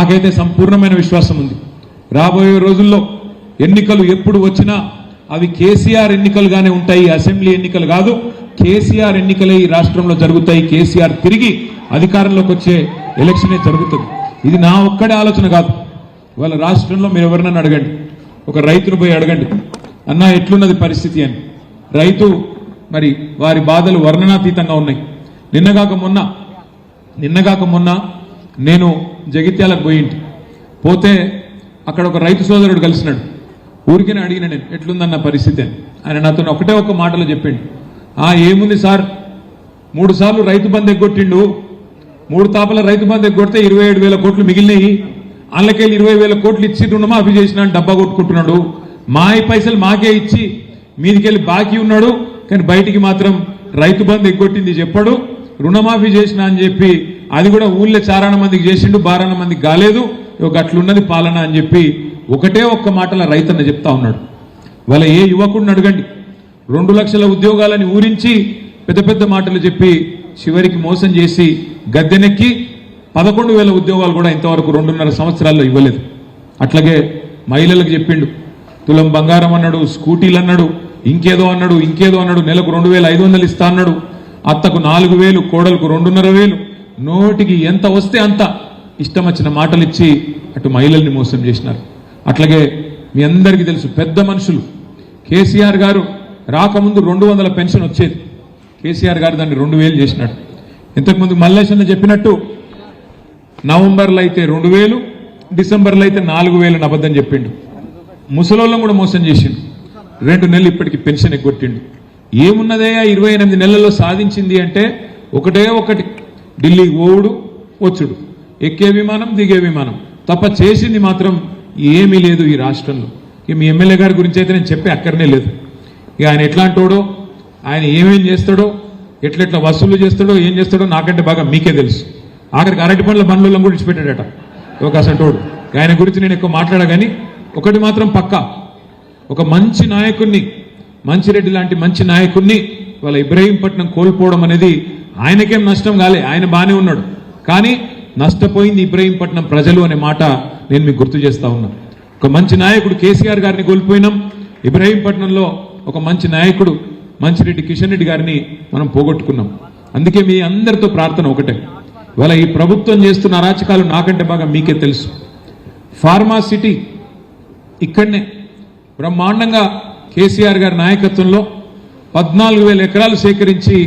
నాకైతే సంపూర్ణమైన విశ్వాసం ఉంది. రాబోయే రోజుల్లో ఎన్నికలు ఎప్పుడు వచ్చినా అవి కేసీఆర్ ఎన్నికలుగానే ఉంటాయి, అసెంబ్లీ ఎన్నికలు కాదు. కేసీఆర్ ఎన్నికలే ఈ రాష్ట్రంలో జరుగుతాయి. కేసీఆర్ తిరిగి అధికారంలోకి వచ్చే ఎలక్షనే జరుగుతుంది. ఇది నా ఒక్కడే ఆలోచన కాదు. వాళ్ళ రాష్ట్రంలో మీరు ఎవరినన్నా అడగండి, ఒక రైతును పోయి అడగండి, అన్నా ఎట్లున్నది పరిస్థితి అని. రైతు మరి వారి బాధలు వర్ణనాతీతంగా ఉన్నాయి. నిన్నగాక మొన్న నేను జగిత్యాలకు పోతే అక్కడ ఒక రైతు సోదరుడు కలిసినాడు. ఊరికనే అడిగిన నేను ఎట్లుందన్న పరిస్థితి అని. ఆయన నాతో ఒకటే ఒక మాటలో చెప్పిండు, ఏముంది సార్, 3 సార్లు రైతు బంధు ఎగ్గొట్టిండు, 3 తాపల రైతు బంధు ఎగ్గొడితే 27,000 కోట్లు మిగిలినాయి, అందులోకెళ్ళి 20,000 కోట్లు ఇచ్చి రుణమాఫీ చేసినా డబ్బా కొట్టుకుంటున్నాడు, మాయి పైసలు మాకే ఇచ్చి మీదికెళ్ళి బాకీ ఉన్నాడు, కానీ బయటికి మాత్రం రైతు బంధు ఎగ్గొట్టింది చెప్పడు, రుణమాఫీ చేసిన అని చెప్పి అది కూడా ఊళ్ళో 4 మందికి చేసిండు, 12 మందికి కాలేదు, అట్లున్నది పాలన అని చెప్పి ఒకటే ఒక్క మాటల రైతన్న చెప్తా ఉన్నాడు. వాళ్ళ ఏ యువకుడిని అడగండి, 2 లక్షల ఉద్యోగాలని ఊరించి పెద్ద పెద్ద మాటలు చెప్పి చివరికి మోసం చేసి గద్దెనెక్కి 11,000 ఉద్యోగాలు కూడా ఇంతవరకు 2.5 సంవత్సరాల్లో ఇవ్వలేదు. అట్లాగే మహిళలకు చెప్పిండు, తులం బంగారం అన్నాడు, స్కూటీలు అన్నాడు, ఇంకేదో అన్నాడు, నెలకు 2,500 ఇస్తా అన్నాడు, అత్తకు 4,000, కోడలకు 2,500, నోటికి ఎంత వస్తే అంత ఇష్టం వచ్చిన మాటలు ఇచ్చి అటు మహిళల్ని మోసం చేసినారు. అట్లాగే మీ అందరికీ తెలుసు, పెద్ద మనుషులు కేసీఆర్ గారు రాకముందు 200 పెన్షన్ వచ్చేది. కేసీఆర్ గారు దాన్ని 2,000 చేసినాడు. ఇంతకుముందు మల్లేశన్న చెప్పినట్టు నవంబర్లో అయితే 2,000, డిసెంబర్లో అయితే 4,000 అబద్ధం చెప్పిండు. ముసలోళ్ళం కూడా మోసం చేసిండు. 2 నెలలు ఇప్పటికి పెన్షన్ ఎగ్గొట్టిండు. ఏమున్నదయ్యా 28 నెలల్లో సాధించింది అంటే ఒకటే ఒకటి, ఢిల్లీకి ఓవుడు వచ్చుడు, ఎక్కే విమానం దిగే విమానం తప్ప చేసింది మాత్రం ఏమీ లేదు ఈ రాష్ట్రంలో. మీ ఎమ్మెల్యే గారి గురించి అయితే నేను చెప్పే అక్కడనే లేదు. ఇక ఆయన ఎట్లాంటోడో, ఆయన ఏమేం చేస్తాడో, ఎట్లెట్లా వసూలు చేస్తాడో, ఏం చేస్తాడో నాకంటే బాగా మీకే తెలుసు. ఆఖరికి అరటి పండ్ల బండ్లను కూడా ఇచ్చిపెట్టాడట ఒక అసంటోడు. ఆయన గురించి నేను ఎక్కువ మాట్లాడగాని ఒకటి మాత్రం పక్కా, ఒక మంచి నాయకుడిని, మంచిరెడ్డి లాంటి మంచి నాయకుడిని వాళ్ళ ఇబ్రహీంపట్నం కోల్పోవడం అనేది ఆయనకేం నష్టం కాలే, ఆయన బాగానే ఉన్నాడు, కానీ నష్టపోయింది ఇబ్రహీంపట్నం ప్రజలు అనే మాట నేను మీకు గుర్తు చేస్తా ఉన్నా. ఒక మంచి నాయకుడు కేసీఆర్ గారిని కోల్పోయినాం, ఇబ్రహీంపట్నంలో ఒక మంచి నాయకుడు మంచిరెడ్డి కిషన్ రెడ్డి గారిని మనం పోగొట్టుకున్నాం. అందుకే మీ అందరితో ప్రార్థన ఒకటే, ఇవాళ ఈ ప్రభుత్వం చేస్తున్న అరాచకాలు నాకంటే బాగా మీకే తెలుసు. ఫార్మా సిటీ ఇక్కడనే బ్రహ్మాండంగా కేసీఆర్ గారి నాయకత్వంలో 14,000 ఎకరాలు సేకరించి